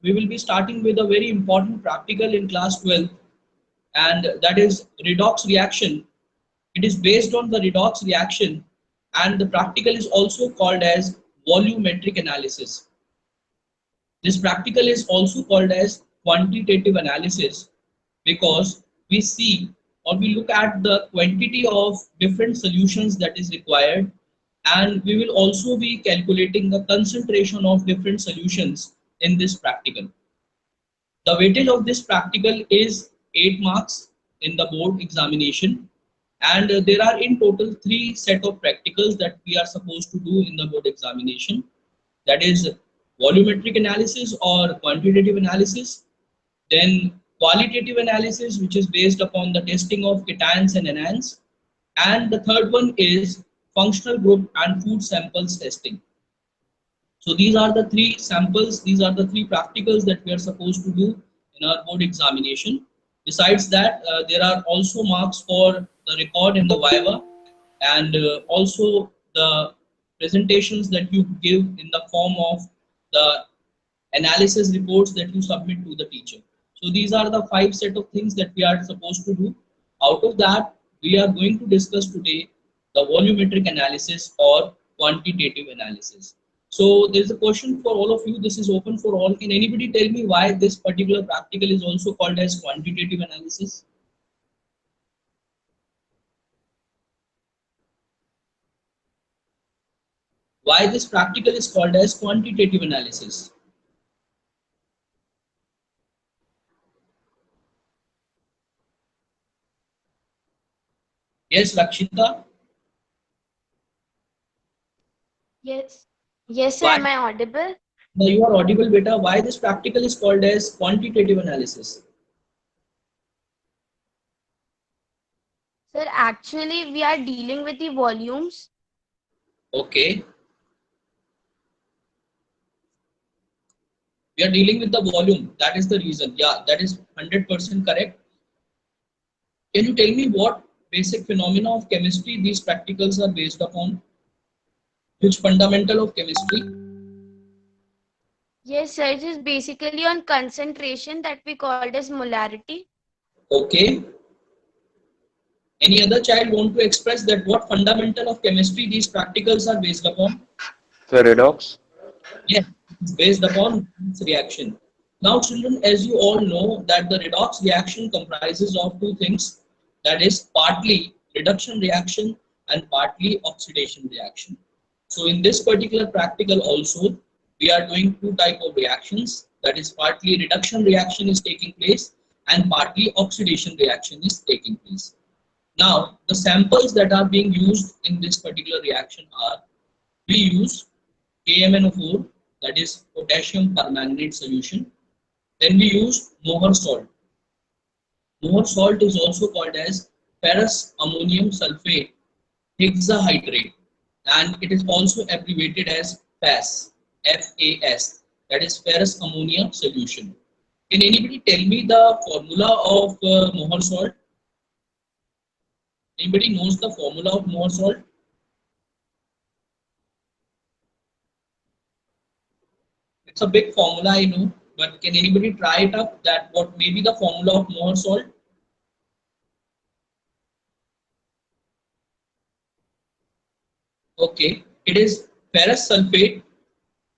we will be starting with a very important practical in class 12, and that is redox reaction. It is based on the redox reaction, and the practical is also called as volumetric analysis. This practical is also called as quantitative analysis because we see or we look at the quantity of different solutions that is required, and we will also be calculating the concentration of different solutions in this practical. The weightage of this practical is 8 marks in the board examination, and there are in total 3 set of practicals that we are supposed to do in the board examination. That is volumetric analysis or quantitative analysis, then qualitative analysis, which is based upon the testing of cations and anions, and the third one is functional group and food samples testing. So these are the 3 samples, these are the 3 practicals that we are supposed to do in our board examination. Besides that, there are also marks for the record in the viva, and also the presentations that you give in the form of the analysis reports that you submit to the teacher. So these are the 5 set of things that we are supposed to do. Out of that, we are going to discuss today the volumetric analysis or quantitative analysis. So there is a question for all of you. This is open for all. Can anybody tell me why this particular practical is also called as quantitative analysis? Why this practical is called as quantitative analysis? Yes, Rakshita. Yes. Yes, sir. Why? Am I audible? Now you are audible, beta. Why this practical is called as quantitative analysis? Sir, actually, we are dealing with the volumes. Okay. We are dealing with the volume. That is the reason. Yeah, that is 100% correct. Can you tell me what basic phenomena of chemistry these practicals are based upon? Which fundamental of chemistry? Yes, sir. It is basically on concentration that we called as molarity. Okay. Any other child want to express that what fundamental of chemistry these practicals are based upon? The redox. Yes, it's based upon this reaction. Now, children, as you all know, that the redox reaction comprises of 2 things, that is partly reduction reaction and partly oxidation reaction. So, in this particular practical also, we are doing 2 type of reactions, that is partly reduction reaction is taking place and partly oxidation reaction is taking place. Now, the samples that are being used in this particular reaction are, we use KMnO4, that is potassium permanganate solution. Then we use Mohr salt. Mohr salt is also called as ferrous ammonium sulfate hexahydrate, and it is also abbreviated as FAS, FAS, that is ferrous ammonia solution. Can anybody tell me the formula of Mohr salt? Anybody knows the formula of Mohr salt? It's a big formula, I know, but can anybody try it up that what may be the formula of Mohr salt? Okay, it is ferrous sulfate,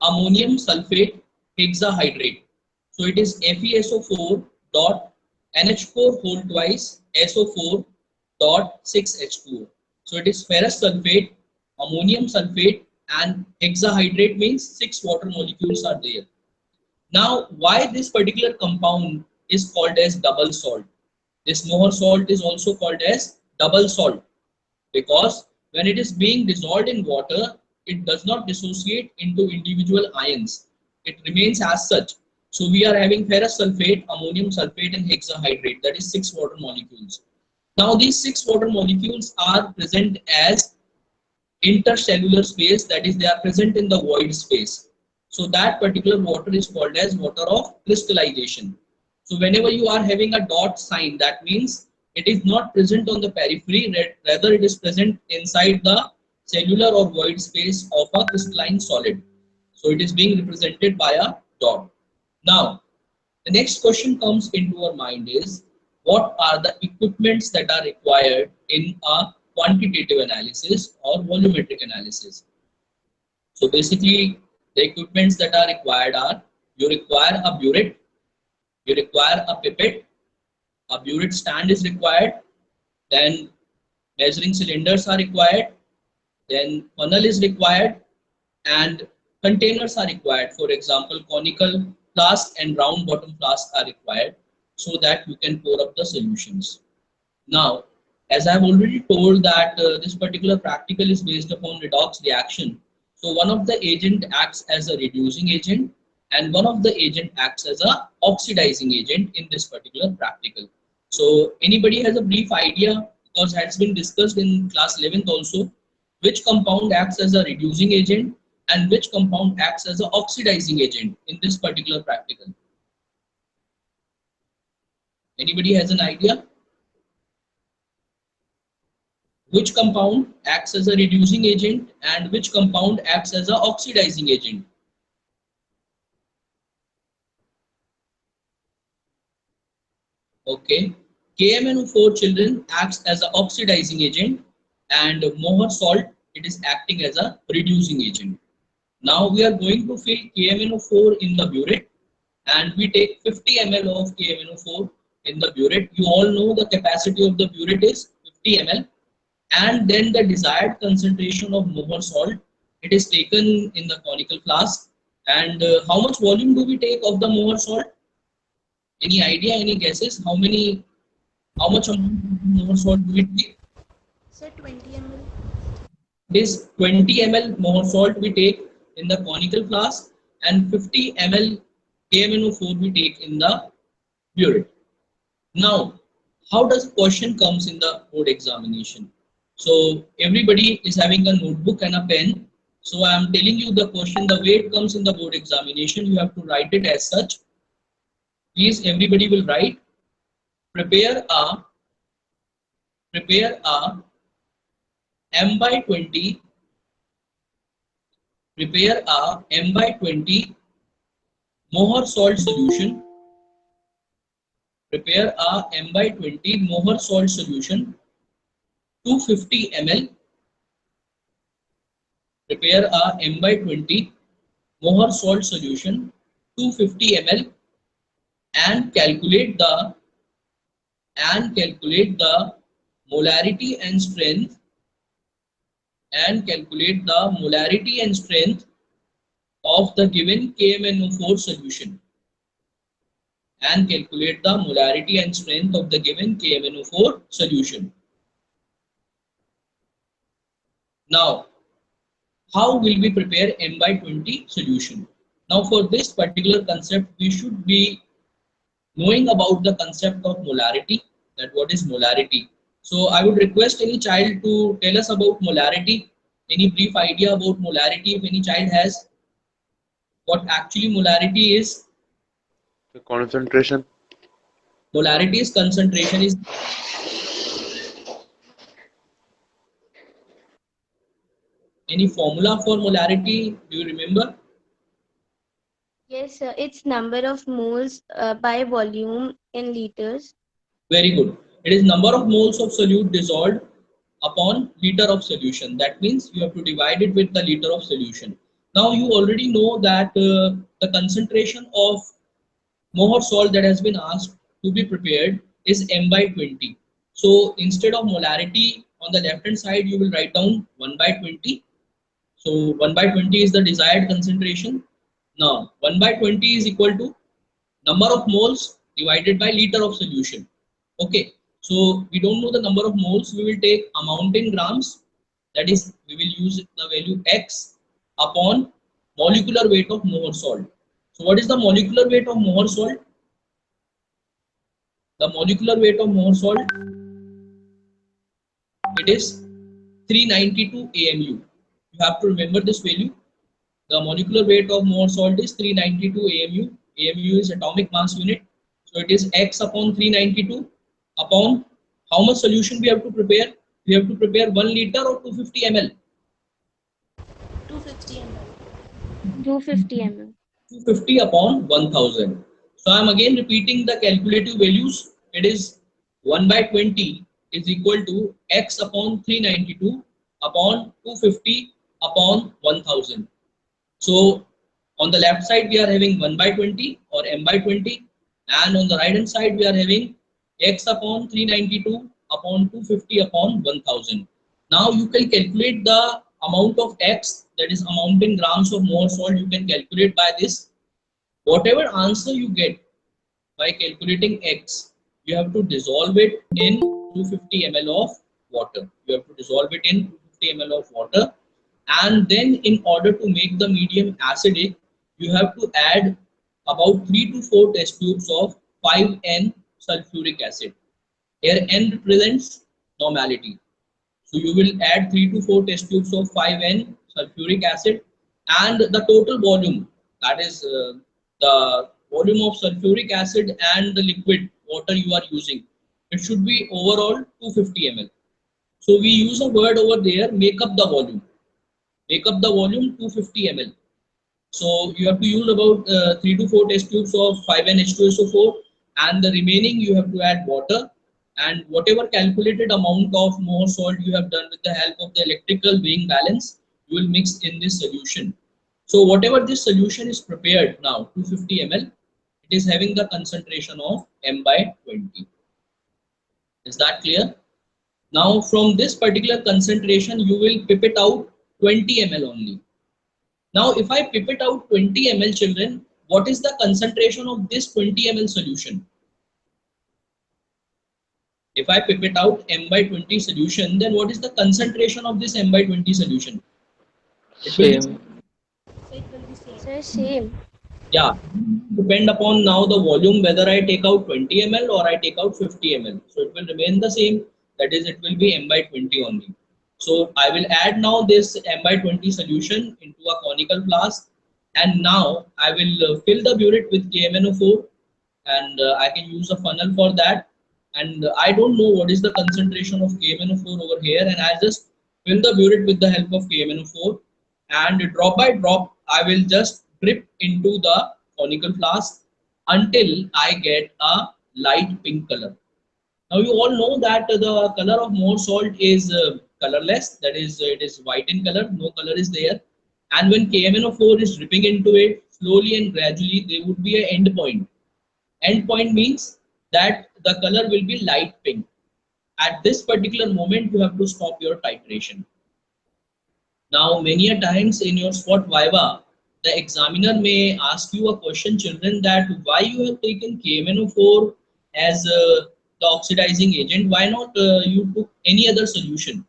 ammonium sulfate, hexahydrate. So it is FeSO4 dot NH4 whole twice SO4 dot 6H2O. So it is ferrous sulfate, ammonium sulfate, and hexahydrate means 6 water molecules are there. Now, why this particular compound is called as double salt? This Mohr salt is also called as double salt because when it is being dissolved in water, it does not dissociate into individual ions. It remains as such. So we are having ferrous sulfate, ammonium sulfate, and hexahydrate, that is 6 water molecules. Now these 6 water molecules are present as intercellular space, that is they are present in the void space. So that particular water is called as water of crystallization. So whenever you are having a dot sign, that means it is not present on the periphery, rather it is present inside the cellular or void space of a crystalline solid. So it is being represented by a dot. Now, the next question comes into our mind is, what are the equipments that are required in a quantitative analysis or volumetric analysis? So basically, the equipments that are required are, you require a burette, you require a pipette, a burette stand is required, then measuring cylinders are required, then funnel is required, and containers are required. For example, conical flask and round bottom flask are required so that you can pour up the solutions. Now, as I have already told that this particular practical is based upon redox reaction. So one of the agent acts as a reducing agent and one of the agent acts as a oxidizing agent in this particular practical. So anybody has a brief idea, because it has been discussed in class 11th also, which compound acts as a reducing agent and which compound acts as an oxidizing agent in this particular practical? Anybody has an idea? Which compound acts as a reducing agent and which compound acts as an oxidizing agent? Okay, KMnO4 children acts as an oxidizing agent and Mohr salt, it is acting as a reducing agent. Now we are going to fill KMnO4 in the burette and we take 50 ml of KMnO4 in the burette. You all know the capacity of the burette is 50 ml, and then the desired concentration of Mohr salt, it is taken in the conical flask. And how much volume do we take of the Mohr salt? Any idea, any guesses? How much amount of Mohr salt do we take? Sir, 20 ml. This 20 ml Mohr salt we take in the conical flask and 50 ml KMnO4 we take in the burette. Now, how does question comes in the board examination? So everybody is having a notebook and a pen. So I am telling you the question, the way it comes in the board examination, you have to write it as such. Please, everybody will write, prepare a M by 20, prepare a M by 20 Mohr salt solution, prepare a M by 20 Mohr salt solution, 250 ml, prepare a M by 20 Mohr salt solution, 250 ml, and calculate the molarity and strength of the given KMnO4 solution, and calculate the molarity and strength of the given KMnO4 solution. Now, how will we prepare M by 20 solution? Now, for this particular concept, we should be knowing about the concept of molarity, that what is molarity. So I would request any child to tell us about molarity, any brief idea about molarity if any child has, what actually molarity is. The concentration. Molarity is concentration is any formula for molarity, do you remember? Yes, sir. It's number of moles by volume in liters. Very good. It is number of moles of solute dissolved upon liter of solution. That means you have to divide it with the liter of solution. Now you already know that the concentration of Mohr salt that has been asked to be prepared is M by 20. So instead of molarity on the left hand side, you will write down 1 by 20. So 1 by 20 is the desired concentration. Now 1 by 20 is equal to number of moles divided by liter of solution. Okay, so we don't know the number of moles, we will take amount in grams, that is we will use the value X upon molecular weight of Mohr salt. So what is the molecular weight of Mohr salt? The molecular weight of Mohr salt, it is 392 AMU. You have to remember this value. The molecular weight of Mohr salt is 392 AMU. AMU is atomic mass unit. So it is X upon 392 upon how much solution we have to prepare? We have to prepare 1 liter or 250 ml. 250 ml. 250 ml. 250 upon 1000. So I am again repeating the calculative values. It is 1 by 20 is equal to x upon 392 upon 250 upon 1000. So on the left side we are having 1 by 20 or m by 20, and on the right hand side we are having x upon 392 upon 250 upon 1000. Now you can calculate the amount of x, that is amount in grams of more salt, you can calculate by this. Whatever answer you get by calculating x, you have to dissolve it in 250 ml of water. You have to dissolve it in 250 ml of water, and then in order to make the medium acidic, you have to add about 3 to 4 test tubes of 5N sulfuric acid. Here N represents normality. So you will add 3 to 4 test tubes of 5N sulfuric acid, and the total volume, that is the volume of sulfuric acid and the liquid water you are using, it should be overall 250 ml. So we use a word over there, make up the volume. Make up the volume 250 ml. So you have to use about 3 to 4 test tubes of 5NH2SO4, and the remaining you have to add water, and whatever calculated amount of more salt you have done with the help of the electrical weighing balance, you will mix in this solution. So whatever this solution is prepared now, 250 ml, it is having the concentration of m by 20. Is that clear? Now from this particular concentration, you will pipette out 20 ml only. Now, if I pipette out 20 ml, children, what is the concentration of this 20 ml solution? If I pipette out m by 20 solution, then what is the concentration of this m by 20 solution? It will be, Same. Sir, same. yeah, depend upon now the volume, whether I take out 20 ml or I take out 50 ml. So it will remain the same, that is, it will be m by 20 only. So I will add now this m by 20 solution into a conical flask, and now I will fill the burette with KMnO4, and I can use a funnel for that. And I don't know what is the concentration of KMnO4 over here, and I just fill the burette with the help of KMnO4, and drop by drop I will just drip into the conical flask until I get a light pink color. Now you all know that the color of more salt is colorless, that is it is white in color, no color is there. And when KMnO4 is dripping into it, slowly and gradually there would be an end point. End point means that the color will be light pink. At this particular moment, you have to stop your titration. Now, many a times in your spot viva, the examiner may ask you a question, children, that why you have taken KMnO4 as the oxidizing agent, why not you took any other solution?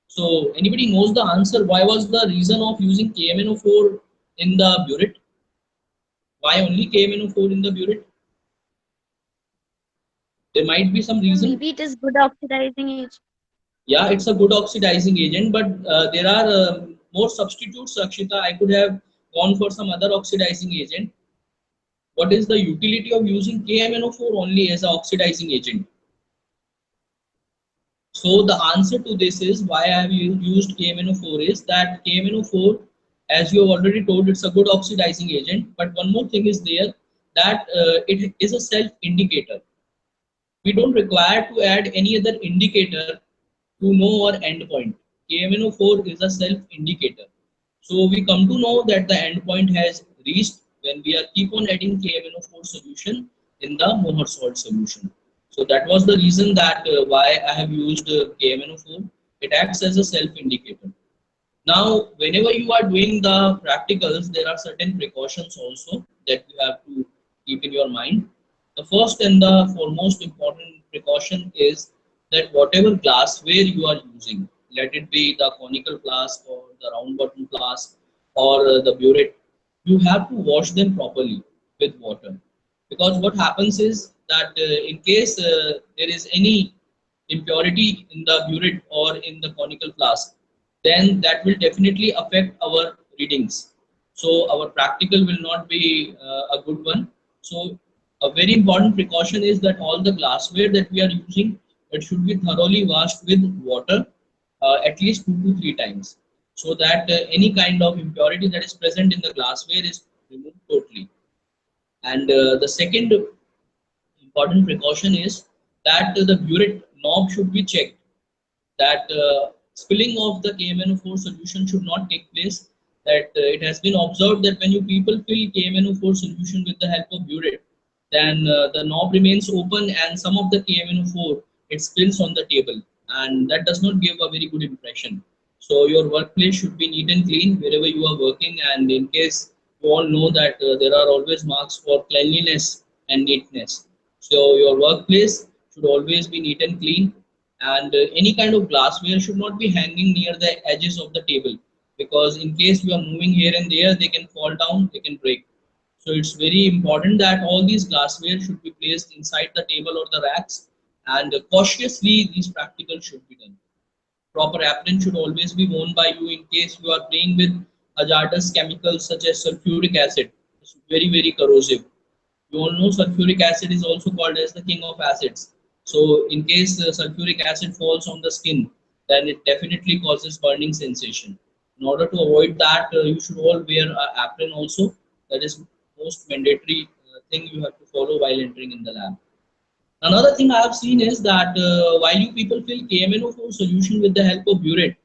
So, anybody knows the answer? Why was the reason of using KMnO4 in the burette? Why only KMnO4 in the burette? There might be some Sir, reason. maybe it is good oxidizing agent. Yeah, it's a good oxidizing agent, but there are more substitutes, Rakshita. I could have gone for some other oxidizing agent. What is the utility of using KMnO4 only as an oxidizing agent? So the answer to this is why I have used KMnO4 is that KMnO4, as you have already told, it's a good oxidizing agent. But one more thing is there, that it is a self-indicator. We don't require to add any other indicator to know our endpoint. KMnO4 is a self-indicator. So we come to know that the endpoint has reached when we are keep on adding KMnO4 solution in the Mohr salt solution. So that was the reason that why I have used KMnO4. It acts as a self-indicator. Now, whenever you are doing the practicals, there are certain precautions also that you have to keep in your mind. The first and the foremost important precaution is that whatever glassware you are using, let it be the conical flask or the round bottom flask or the burette, you have to wash them properly with water. Because what happens is that in case there is any impurity in the burette or in the conical flask, then that will definitely affect our readings. So our practical will not be a good one. So a very important precaution is that all the glassware that we are using, it should be thoroughly washed with water at least 2 to 3 times, so that any kind of impurity that is present in the glassware is removed totally. And the second important precaution is that the burette knob should be checked, that spilling of the KMnO4 solution should not take place. That it has been observed that when you people fill KMnO4 solution with the help of burette, then the knob remains open and some of the KMnO4 it spills on the table, and that does not give a very good impression. So your workplace should be neat and clean wherever you are working, and in case you all know that there are always marks for cleanliness and neatness. So your workplace should always be neat and clean, and any kind of glassware should not be hanging near the edges of the table, because in case you are moving here and there, they can fall down, they can break. So it's very important that all these glassware should be placed inside the table or the racks, and cautiously these practicals should be done. Proper apron should always be worn by you in case you are playing with hazardous chemicals such as sulfuric acid. It's very, very corrosive. You all know sulfuric acid is also called as the king of acids. So in case sulfuric acid falls on the skin, then it definitely causes burning sensation. In order to avoid that, you should all wear an apron also. That is most mandatory thing you have to follow while entering in the lab. Another thing I have seen is that while you people fill KMnO4 solution with the help of burette,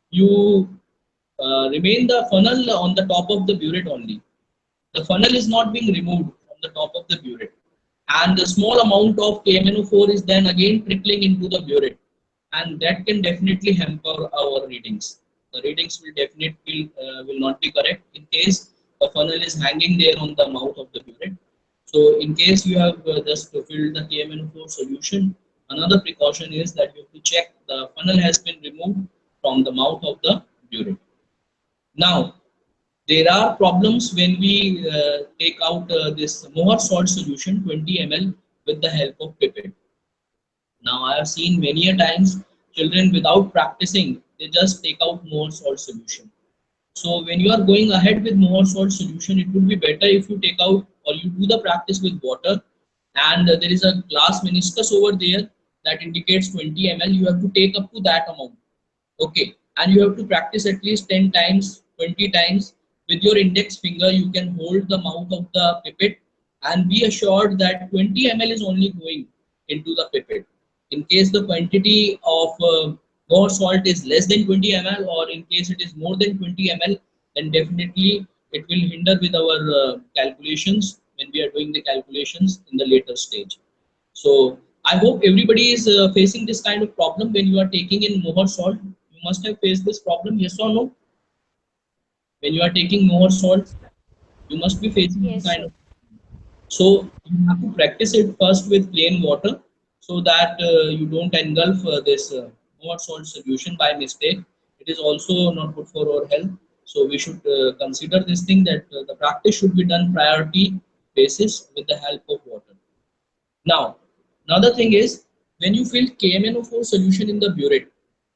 you remain the funnel on the top of the burette only. The funnel is not being removed from the top of the burette, and the small amount of KMnO4 is then again trickling into the burette, and that can definitely hamper our readings. The readings will definitely will not be correct in case the funnel is hanging there on the mouth of the burette. So in case you have just filled the KMnO4 solution, another precaution is that you have to check the funnel has been removed from the mouth of the burette. Now, there are problems when we take out this Mohr salt solution 20 ml with the help of pipette. Now, I have seen many a times children without practicing, they just take out Mohr salt solution. So when you are going ahead with Mohr salt solution, it would be better if you take out or you do the practice with water, and there is a glass meniscus over there that indicates 20 ml. You have to take up to that amount. Okay, and you have to practice at least 10 times, 20 times. With your index finger, you can hold the mouth of the pipette and be assured that 20 ml is only going into the pipette. In case the quantity of Mohr salt is less than 20 ml, or in case it is more than 20 ml, then definitely it will hinder with our calculations when we are doing the calculations in the later stage. So I hope everybody is facing this kind of problem when you are taking in Mohr salt. You must have faced this problem, yes or no? When you are taking Mohr salt, you must be facing this Yes, kind sir. of. So you have to practice it first with plain water, so that you don't engulf this Mohr salt solution by mistake. It is also not good for our health. So we should consider this thing, that the practice should be done priority basis with the help of water. Now, another thing is, when you fill KMnO4 solution in the burette,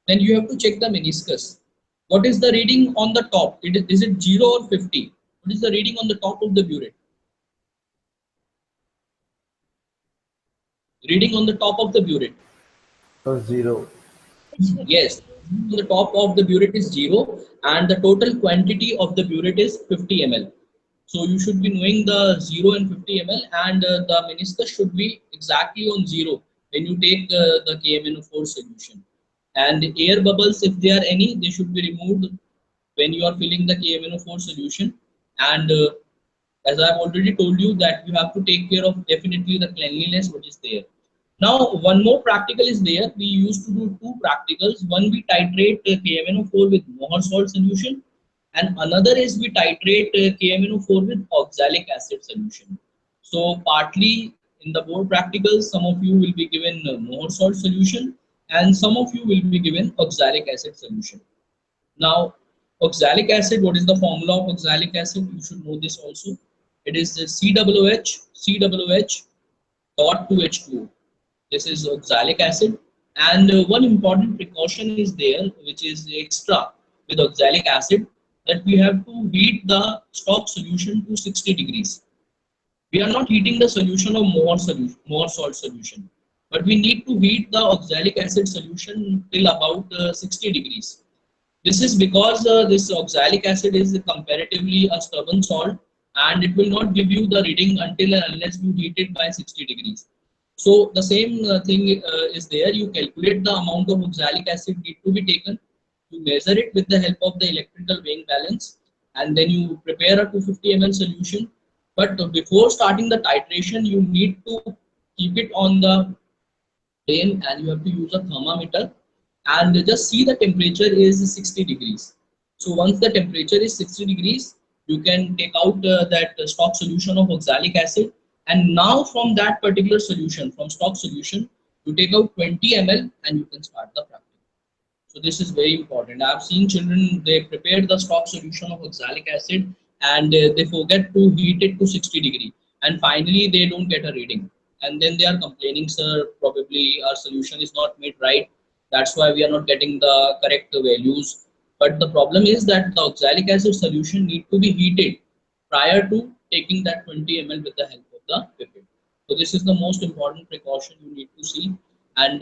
then you have to check the meniscus. What is the reading on the top? Is it 0 or 50? What is the reading on the top of the burette? Reading on the top of the burette. So 0. Yes, the top of the burette is 0, and the total quantity of the burette is 50 ml. So you should be knowing the 0 and 50 ml, and the meniscus should be exactly on 0 when you take the KMnO4 solution. And the air bubbles, if there are any, they should be removed when you are filling the KMnO4 solution. And as I've already told you, that you have to take care of definitely the cleanliness what is there. Now, one more practical is there. We used to do two practicals. One, we titrate KMnO4 with Mohr salt solution, and another is we titrate KMnO4 with oxalic acid solution. So partly in the board practicals, some of you will be given Mohr salt solution, and some of you will be given oxalic acid solution. Now, oxalic acid, what is the formula of oxalic acid? You should know this also. It is COOH dot 2H2O. This is oxalic acid. And one important precaution is there, which is extra with oxalic acid, that we have to heat the stock solution to 60 degrees. We are not heating the solution of Mohr salt solution, but we need to heat the oxalic acid solution till about 60 degrees. This is because this oxalic acid is comparatively a stubborn salt, and it will not give you the reading until and unless you heat it by 60 degrees. So the same thing is there. You calculate the amount of oxalic acid need to be taken. You measure it with the help of the electrical weighing balance, and then you prepare a 250 ml solution. But before starting the titration, you need to keep it on the flame, and you have to use a thermometer and just see the temperature is 60 degrees. So once the temperature is 60 degrees, you can take out that stock solution of oxalic acid, and now from that particular solution, from stock solution, you take out 20 ml and you can start the practice. So this is very important. I have seen children, they prepare the stock solution of oxalic acid and they forget to heat it to 60 degree, and finally they don't get a reading. And then they are complaining, sir, probably our solution is not made right. That's why we are not getting the correct values. But the problem is that the oxalic acid solution need to be heated prior to taking that 20 ml with the help of the pipette. So this is the most important precaution you need to see. And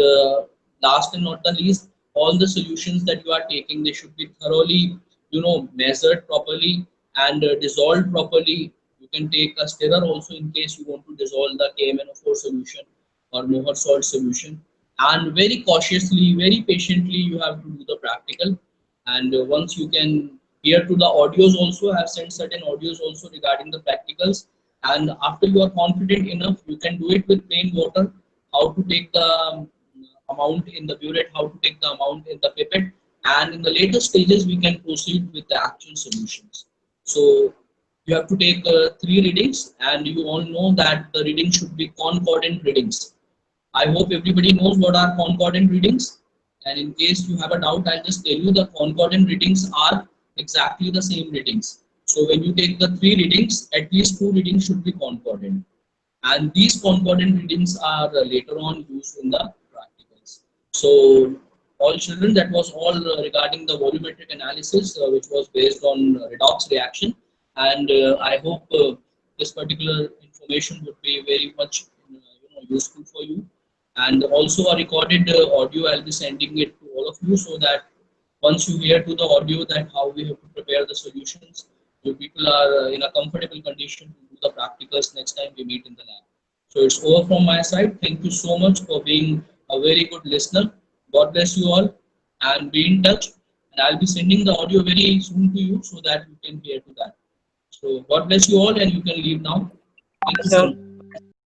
last and not the least, all the solutions that you are taking, they should be thoroughly, measured properly and dissolved properly. You can take a stirrer also in case you want to dissolve the KMnO4 solution or Mohr salt solution. And very cautiously, very patiently, you have to do the practical. And once you can hear to the audios also, I have sent certain audios also regarding the practicals. And after you are confident enough, you can do it with plain water, how to take the amount in the burette, how to take the amount in the pipette, and in the later stages we can proceed with the actual solutions. So you have to take 3 readings, and you all know that the reading should be concordant readings. I hope everybody knows what are concordant readings, and in case you have a doubt, I'll just tell you the concordant readings are exactly the same readings. So when you take the 3 readings, at least 2 readings should be concordant, and these concordant readings are later on used in the practicals. So all children, that was all regarding the volumetric analysis, which was based on redox reaction, and I hope this particular information would be very much useful for you. And also a recorded audio, I'll be sending it to all of you, so that once you hear to the audio that how we have to prepare the solutions, you people are in a comfortable condition to do the practicals next time we meet in the lab. So it's over from my side. Thank you so much for being a very good listener. God bless you all, and be in touch. And I'll be sending the audio very soon to you so that you can hear to that. So God bless you all, and you can leave now. Thank you so much.